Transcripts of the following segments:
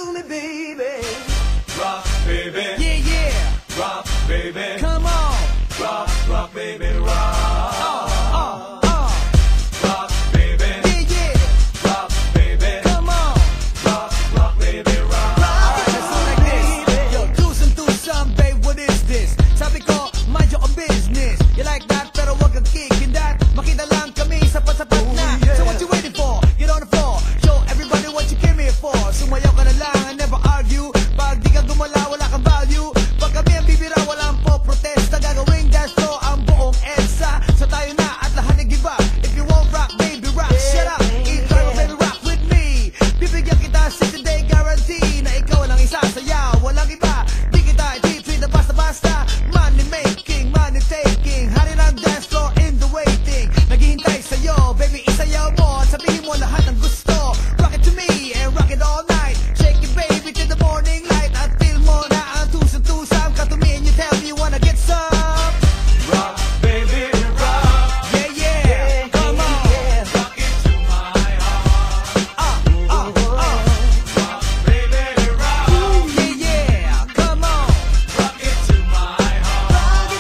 to me, baby. Rock, baby. Yeah, yeah. Rock, baby. Come on. Rock, rock, baby, rock. Rock, baby. Yeah, yeah. Rock, baby. Come on. Rock, rock, baby, rock. Alright, let's do like this. Yo, do some, babe, what is this? Sabi ko, mind your own business. You like that, pero wag kang kicking that. Makita lang kami, sapat-sapat na. So what you waiting for? Get on the floor. Show everybody what you came here for. Sumayaw ka na lang and never argue. Pag di ka gumala, wala kang value. Pag kami ang bibira, walang po protesta. Gagawing dance floor ang buong EDSA. So tayo na at lahat nag-iba. If you won't rock, baby, rock. Shut up, eat time, baby, rock with me. Bibigyan kita 60-day guarantee na ikaw lang isa sayaw, walang iba. Di kita i-treat na basta-basta. Money making, money taking. Hari ng dance floor in the waiting. Naghihintay sa'yo, baby, isayaw mo. At sabihin mo lahat ng gusto. Rock it to me and rock it all night. Shake it, baby, till the morning light. At feel mo na ang tusang-tusang ka to me and you tell me you wanna get some. Rock, baby, rock. Yeah, yeah, come on. Rock it to my heart. Rock, baby, rock. Yeah, yeah, come on. Rock it to my heart.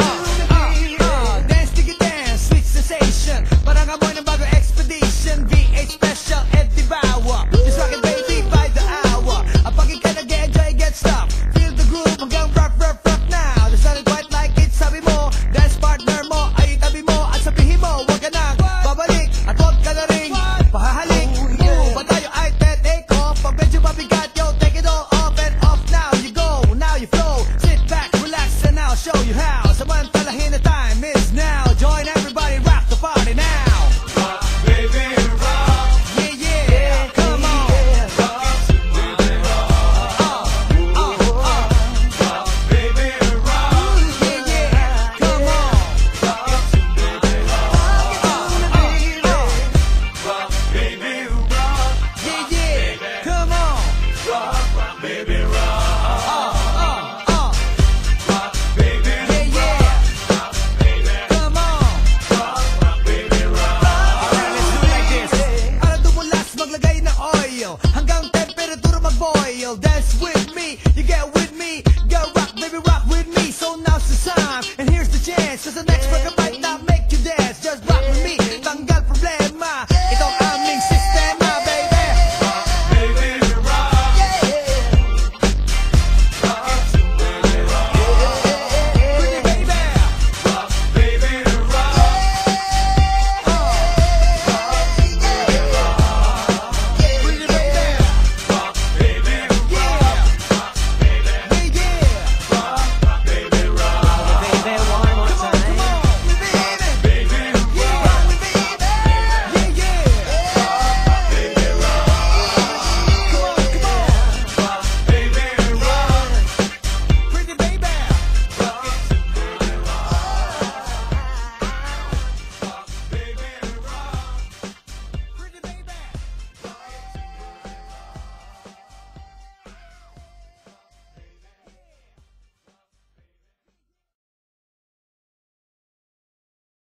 Dance, diggy dance, sweet sensation. Parang amoy ng bagong expedition. VH special, Eddie Bauer. Just rock it, baby, by the hour. Ang pag ikaw nag-enjoy, get stuck. Feel the groove hanggang rock, rock, rock now. There's nothing quite like it, sabi mo. Dance partner mo, ay tabi mo. At sabihin mo, huwag ka nang babalik. At huwag ka na rin pahahalik. Ba tayo ay take off? Pag medyo mabigat, yo, take it all off and off. Now you go, now you flow. Sit back, relax, and I'll show you how. Samantalahin the time is now. Join everybody, rock the party now. Rock, baby, rock. Yeah, yeah, come on. Rock it to my heart. Rock, baby, rock. Yeah, yeah, come on. Rock it to my heart. Rock, baby, rock. Yeah, yeah, come on. Rock, rock, baby, rock. Rock, baby, Yeah, yeah, rock, baby. come on. Rock, rock, baby, rock. Alright, let's do it like this. Para dumulas, maglagay ng oil. Hanggang temperatura mag-boil. Dance with me, you get with me. Go rock, baby, rock with me. So now's the time, and here's the chance. Cause the next record might not make you dance. Just rock with me.